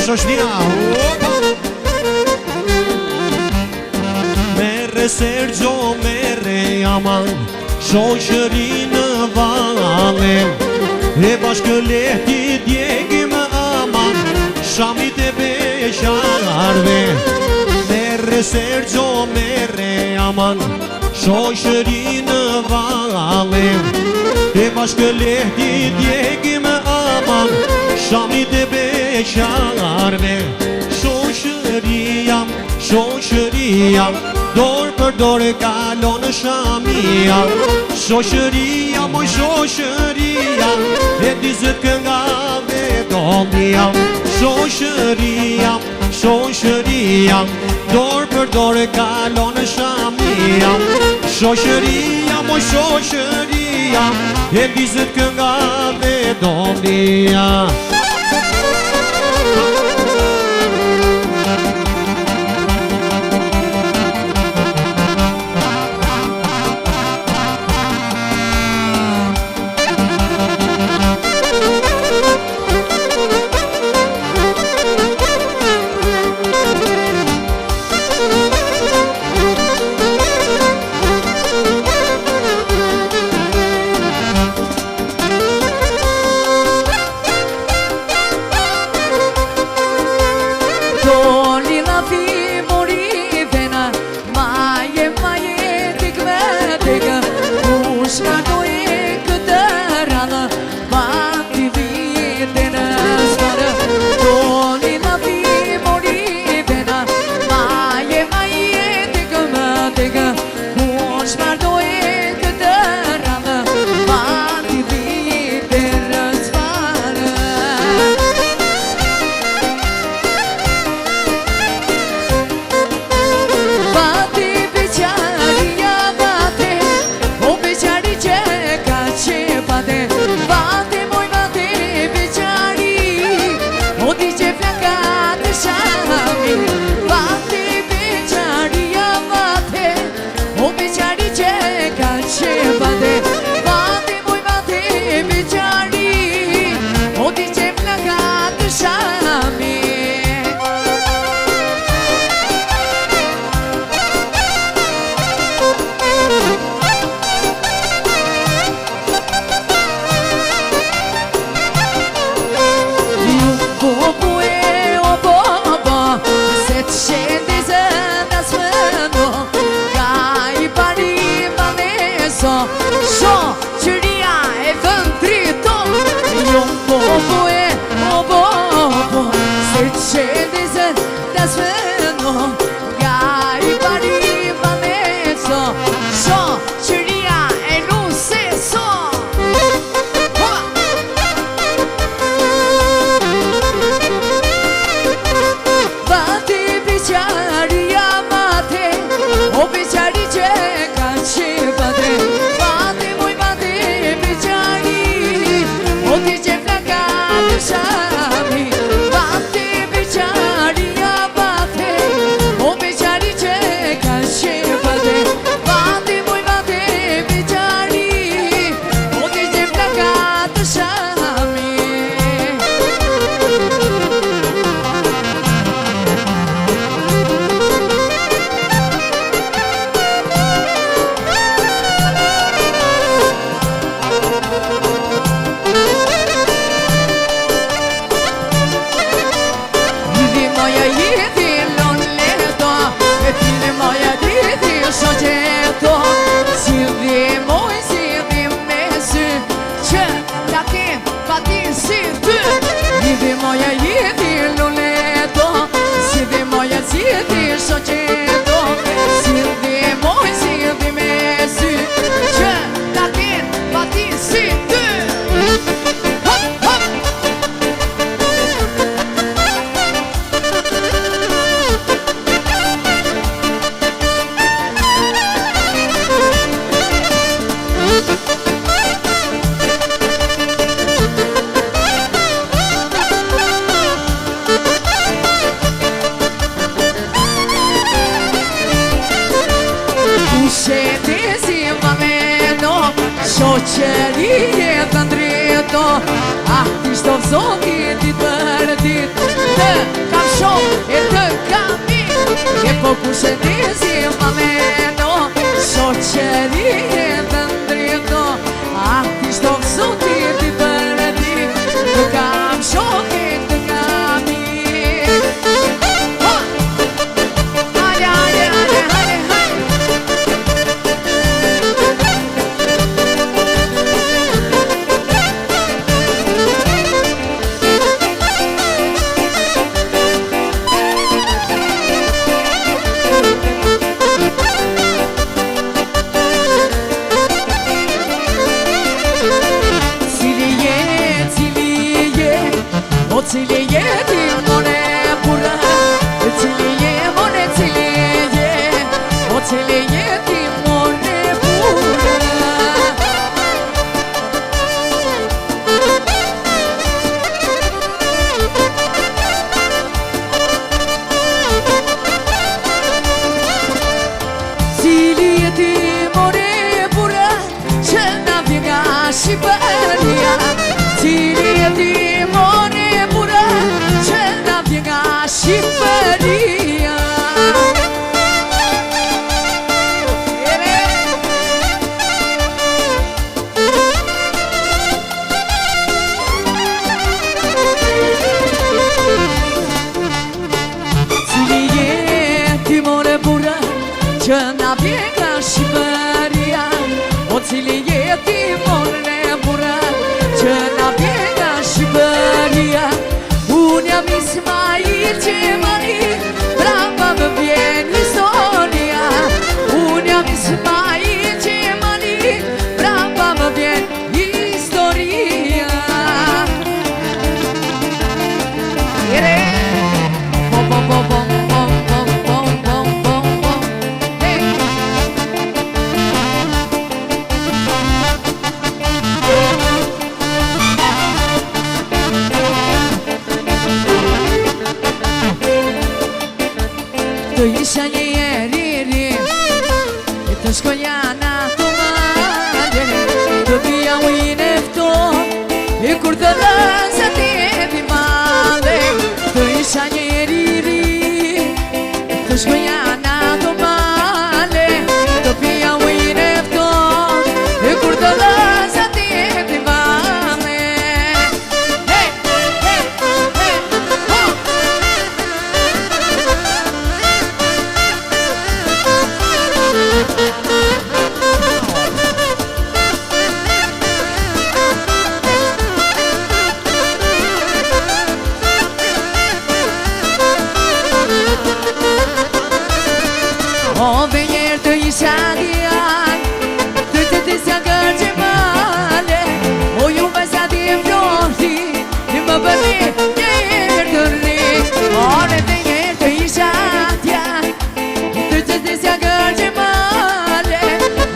shoshnia. Merre Sergio, merre aman, shoshëri në vale, e bashkëleti djegim aman, shamit e beqarve. Merre Sergio, merre aman, shoshëri në vale, e bashkëleti djegim aman, shamit e beqarve. Shoshëria, shoshëria, dorë për dorë kalon shamia. Shoshëria, moj shoshëria, e dizët këngave domnia. Shoshëria, shoshëria, dorë për dorë kalon shamia. Shoshëria, moj shoshëria, e dizët këngave domnia. Shoqëri jetën drejto, ti shto vzotit ditë për ditë. të kam shumë e të kam i e po kushe dizi ma meno shoqeri e vendrino a ti shto kësuti ti përdi të kam shumë e të kam i hajde, hajde, hajde, hajde, hajde Cili je ti mone pura Cili je mone cili je O cili je ti mone pura Cili je ti mone pura Që na vjega Shqipëria Cili je ti mone që nga vjega Shqipëria Cili je ti more bura që nga vjega Shqipëria O cili je ti more bura që nga vjega Shqipëria Unë jam Ismail Gjemali, brava më vjen historia Unë jam Ismail Gjemali, brava më vjen historia Bom, bom, bom, bom, bom, bom, bom, bom, bom, bom Të isha një eriri E të shkoja në të male Të dhja ujnë efto E kur të lëzat e ti male Të isha një eriri E të shkoja në të male Të dhja ujnë efto E kur të lëzat e ti male Hey, hey, hey, ho! O venjer të isha diak Të të të sja kërgjë male O ju vajza di e florti Në më bëni njerë të rrik O në venjer të isha diak Të të të sja kërgjë male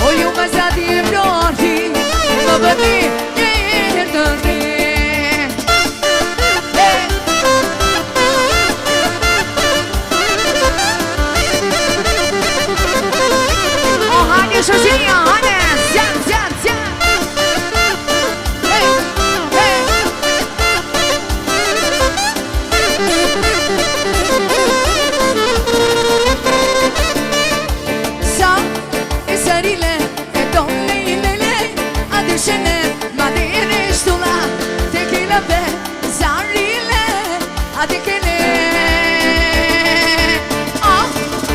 O ju vajza di e florti Në më bëni njerë të rrik Shoqëria, hajde, zjan, zjan, zjan Hey, hey Sa e sërile e do lej, lej, lej A dy shene, ma di e në shtulla Te kila be, zarile A di kele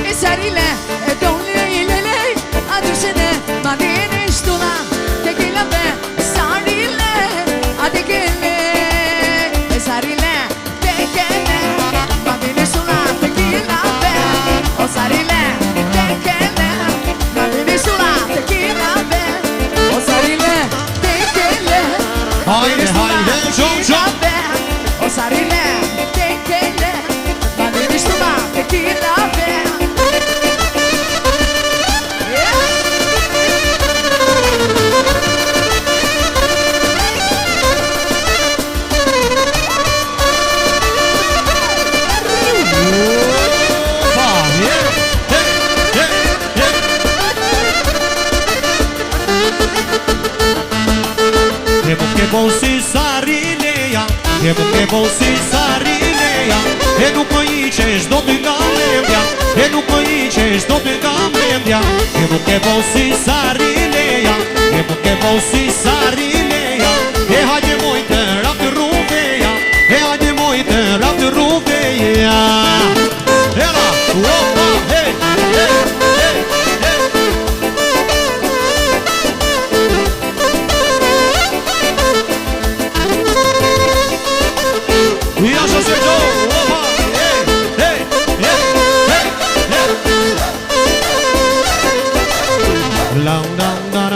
E sërile e do lej, lej, lej A dy shene, ma di e në shtulla Te kila be, zarile A di kele E zarile, te kele Ma di në shtulla, te kila be O zarile, te kele Ma di në shtulla, te kila be O zarile, te kele Hajde, hajde, shumë, shumë O zarile, te kele Ma di në shtulla, te kila be Che bolsi sarileia, che bolsi sarileia e nuk më iqesh do t'i nga mendja, e nuk më iqesh do t'i nga mendja, e nuk e po si Sarileja, e nuk e po si Sarileja, e hajde moj të rap të rruveja, e hajde moj të rap të rruveja. Hela, opa, hej, hej, hej, hej. Ja se se do, opa, hej, hej, hej, hej, hej. Lam, lam, lam,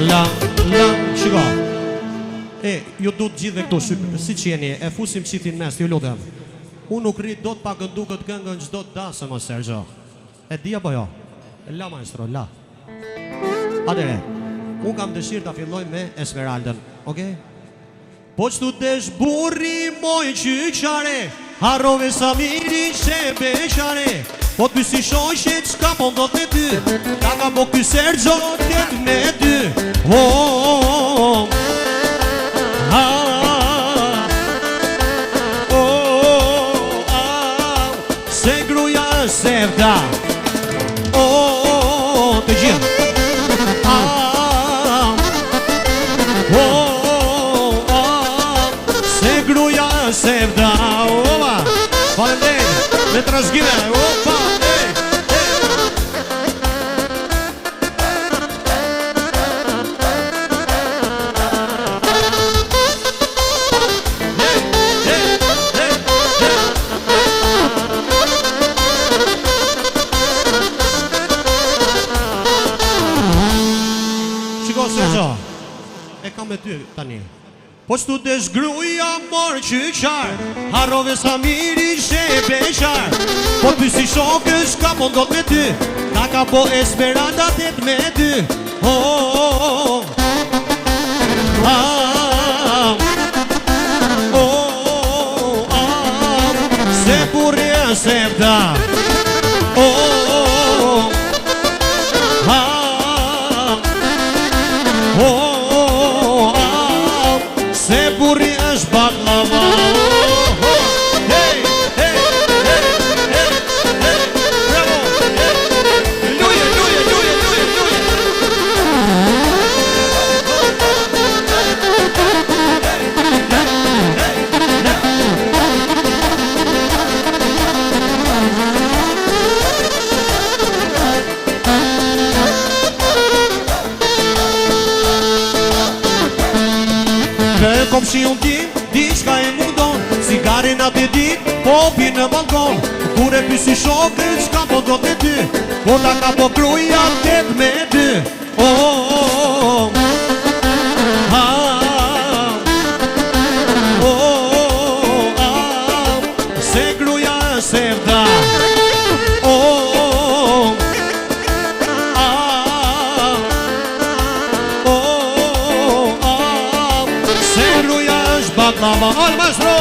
lam, lam, shiko. Ju du të gjithë dhe këto, si që jeni, e fusim qitin mes, ju lutem. Unë nuk rrit do të pa gëndu këtë këngën gjdo të dasë, më Sergio. E dhja po jo? La, maestro, la. Adere, unë kam dëshirë të filloj me Esmeraldën, okej? Po qëtu desh burri moj qyqare, harrove sa miri që beqare, po të pysi shoshet qka po ndot me ty, ka ka po ky Sergio tjet me ty. Se gruja se vda, të gjithë. Se gruja se vda, falemderit, me trashgime, opa, e kam me ty tani. Po qëtu desh gruja morë qyqar, harrove sa miri që beqar, po të pysi shokës ka po ndot me ty, ta ka po Esmeralda tet me ty. Se burja se vda, se burri është baklava. Hej, hej, hej, hej, hej, bravo, hej, luje, luje, luje, luje, luje. Kom shi unë tim, di shka e mundon, cigarin atë e dit, popi në balkon, kur e pysi shokët, shka po do të ty, po ta ka po kruja tet me dy. Se gruja se vda, baklava, al maestro!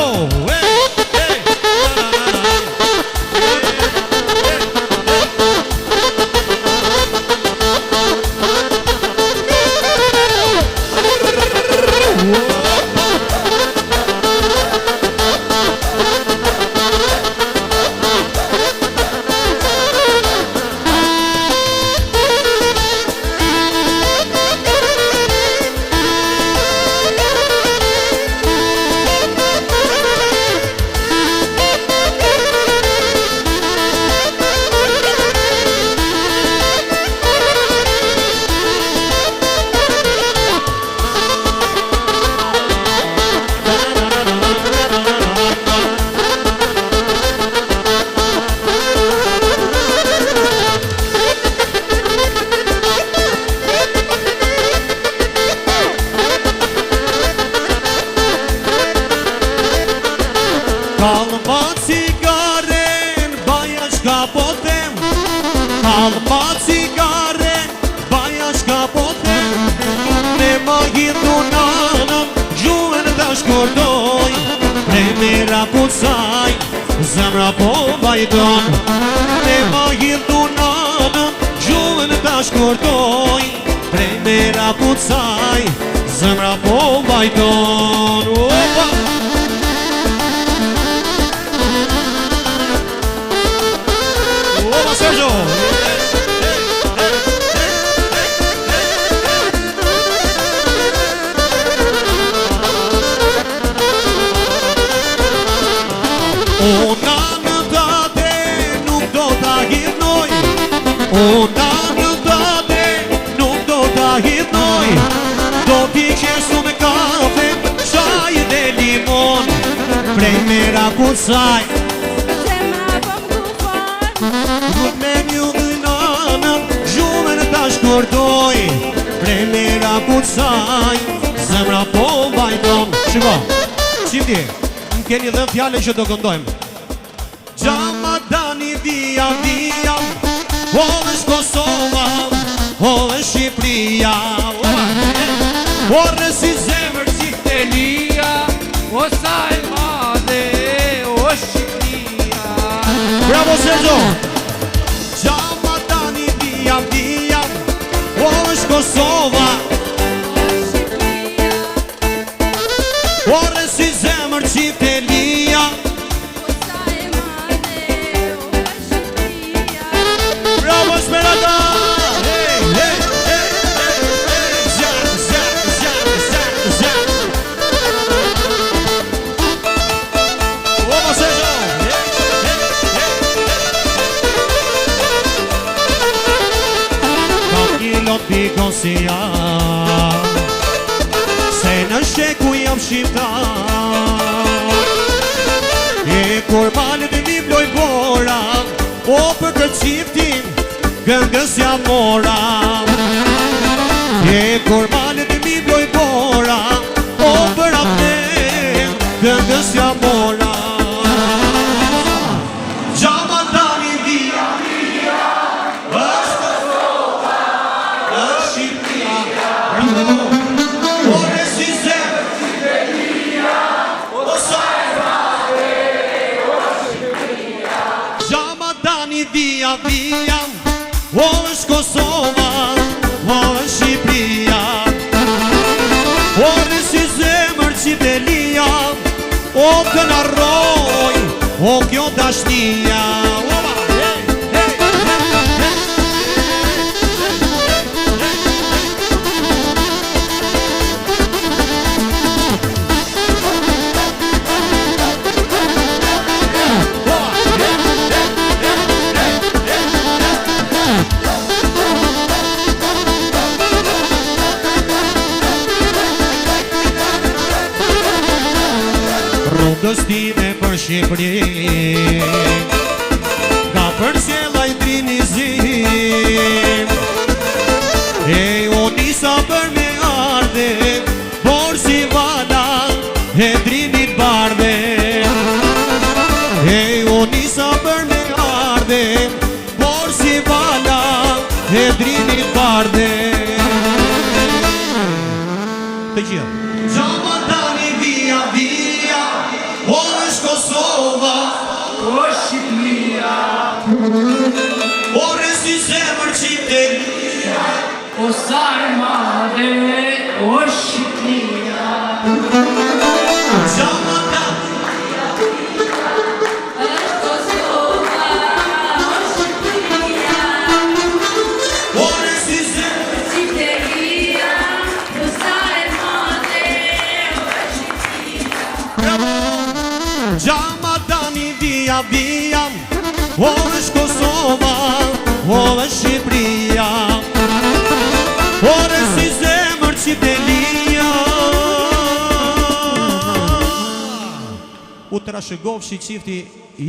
Kalma cigaren, baja shka po them, kalma cigaren, baja shka po them, ne ma gjithu nanëm, gjuhën dhe shkordoj, ne mira pucaj, zemra po bajton, ne ma gjithu nanëm, gjuhën dhe shkordoj, ne mira pucaj, zemra po bajton. hitnoj Do t'i qesu me kafe, qaj dhe limon Prej mera kusaj Rrug me një dynanën, zhumën t'a shkordoj Prej mera kusaj, zemra po bajton Shiko, qifti, më keni dhe fjale që do këndojmë Gjama dani via via O është Kosova, o është Shqipria O rësi zemër qifte lia O sa e madhe, o Shqipria Bravo Sergio! Gjama dani via via O është Kosova O rësi zemër qifte lia Bravo Smeralda! Hey, hey, hey, hey, hey! Zjak, zjak, zjak, zjak, zjak! Vamos Sergio! Hey, hey, hey, hey! Ka kilot pikon si jam Se në sheku jam shqiptar E kur malet e mi mloj bora O për këtë qiftin Gëngës jam mora E kur malet e mi mloj bora O për atë Gëngës jam mora Gjama dani via është Kosova është Shqipria O resi zemë O sa e madhe O Shqipria Gjama dani via via O është Kosova O është Shqipria O resi zemër qitelia O të narroj O kjo dashnia Rrugës time për Shqipëri Ka për qela i trinizim E o nisa për me arde Por si vala e trinit barde E o nisa për me arde Por si vala e trinit barde Të gjithë Gjama dani via via O është Kosova O Shqipria O resi zemër qitelia O sa e madhe, o Shqipria Gjama dani O resi zemër Gjama dani via via O është Kosova O është Shqipria O resi zemër qitelia U të rashëgovshi qifti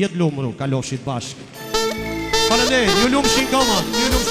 jetë lumru Kalofshit bashk Faleminderit, ju lumshin koma Ju lumshin